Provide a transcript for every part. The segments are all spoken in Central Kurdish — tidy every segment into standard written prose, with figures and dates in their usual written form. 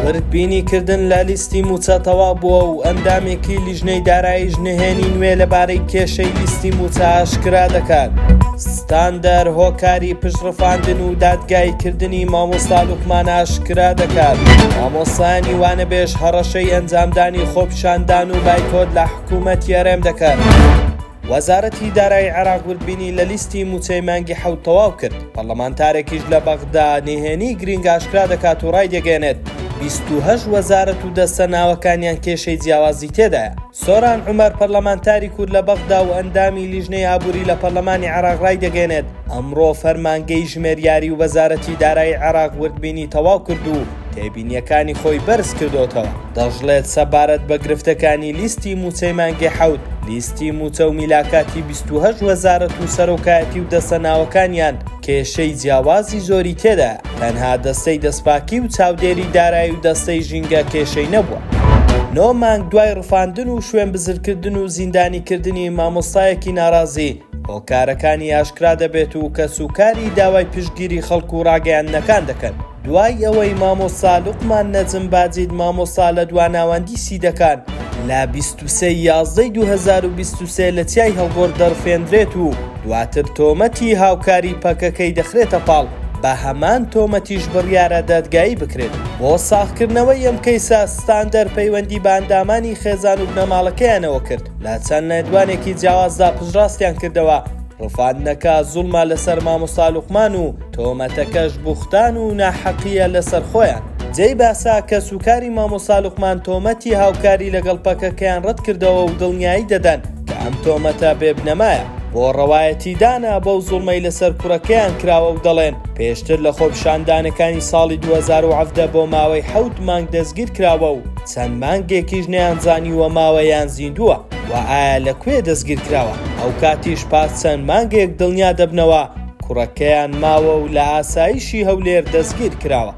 وردبینی کردن لە لیستی موچە تەواو بووە و ئەندامێکی لیژنەی دارایی ژنهێنی نوێ لەبارەی کێشەی لیستی موچە ئاشکرا دەکات. ستاندەر هۆکاری پشتڕفاندن و دادگایکردنی مامۆستا لوقمان ئاشکرا دەکات. مامۆستایانی وانەبێژ هەڕەشەی ئەنجامدانی خۆپیشاندان و بایکۆت لە حکوومەتی هەرێم دەکات. وەزارەتی دارایی عێراق وردبینی لە لیستی موچەی مانگی حەوت تەواو کرد. پەرلەمانتارێکیش لە بەغدا نهێنی گرنگ ئاشکرا دەکات و ڕای دەگەێنێت 28 وەزارەت و دەستە ناوەکانیان کێشەی جیاوازی تێدایە. سۆران عومەر پەرلەمانتاری کورد لە بەغدا و ئەندامی لیژنەی ئابووری لە پەرلەمانی عێراق ڕای دەگەێنێت ئەمڕۆ فەرمانگەی ژمێریاری و وەزارەتی دارایی عێراق وردبینی تەواو کرد و تێبینیەکانی خۆی بەرز کردوتەوە. دەژڵێت سەبارەت بە گرفتەکانی لیستی موچەی مانگی حەوت، لیستی موچە و میلاکاتی 28 وەزارەت و سەرۆکایەتی و دەستە ناوەکانیان کێشەی جیاوازی زۆری تێدا. تەنها دەستەی دەستپاکی و چاودێری دارایی و دەستەی ژینگە کێشەی نەبووە. 9 مانگ دوای ڕفاندن و شوێن بزرکردن و زیندانیکردنی مامۆستایەکی ناڕازی، هۆکارەکانی ئاشکرا دەبێت و کەسوکاری داوای پشتگیری خەڵک و ڕاگەیاندنەکان دەکەن. دوای ئەوەی مامۆستا لوقمان نەجم باجید مامۆستا لە دواناوەندی سیدەکان لە 23/11/2023 لە چیای هەڵگۆڕ دەرفێنرێت و دواتر تۆمەتی هاوکاری پەکەکەی دەخرێتە پاڵ، بە هەمان تۆمەتیش بڕیارە دادگایی بکرێت. بۆ ساغکردنەوەی ئەم کەیسە ستاندەر پەیوەندی بە ئەندامانی خێزان و بنەماڵەکەیانەوە کرد. لە چەند نێردوانێکی جیاوازدا پشتڕاستیان کردەوە. ڕفاندنەکە زوڵمە لەسەر مامۆستا لوقمان و تۆمەتەکەش بوختان و ناحەقیە لەسەر خۆیان. جێی باسا کە سوکاری مامۆستا لوقمان تۆمەتی هاوکاری لەگەڵ پەکەکەیان ڕەت کردەوە و دڵنیایی دەدەن کە ئەم تۆمەتە بێبنەمایە. بۆ ڕەوایەتی دانا بەو زوڵمەی لەسەر کوڕەکەیان کراوە و دەڵێن پێشتر لە خۆپیشاندانەکانی ساڵی 2017 بۆ ماوەی 7 مانگ دەستگیر کراوە و چەند مانگێکیش نەیانزانیوە ماوەیان زیندووە و ئایا لەکوێ دەستگیر کراوە. ئەو کاتیش پاس چەند مانگێک دڵنیا دەبنەوە کوڕەکەیان ماوە و لە ئاسایشی هەولێر دەستگیر کراوە.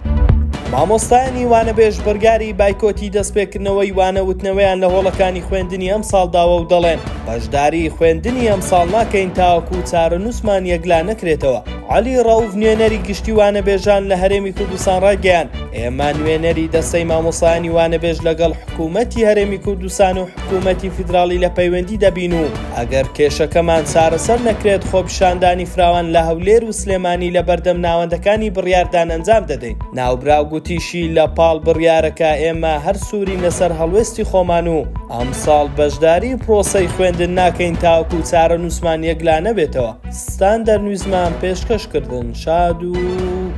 مامۆستایانی وانەبێژ بڕیاری بایکۆتی دەستپێکردنەوەی وانەوتنەوەیان لە هۆڵەکانی خوێندنی ئەم ساڵداوە و دەڵێن بەشداری خوێندنی ئەم ساڵ ناکەین تاوەکو چارەنووسمان یەکلا نەکرێتەوە. عەلی ڕەوف نوێنەری گشتی وانەبێژان لە هەرێمی کوردستان ڕاگەیاند ئێمە نوێنەری دەستەی مامۆستایانی وانەبێژ لەگەڵ حکوومەتی هەرێمی کوردستان و حکوومەتی فیدراڵی لە پەیوەندی دەبین و ئەگەر کێشەکەمان چارەسەر نەکرێت خۆپیشاندانی فراوان لە هەولێر و سلێمانی لە بەردەم ناوەندەکانی بڕیاردان ئەنجام دەدەین. ناوبراو گوتیشی لە پاڵ بڕیارەکە ئێمە هەر سووری لەسەر هەڵوێستی خۆمان و ئەم ساڵ بەشداری پرۆسەی خوێندن ناکەین تاوەکو چارەنووسمان یەکلا نەبێتەوە. ستاندەر نویزمان پێشکەشکردن. شاد و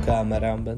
کامەران بن.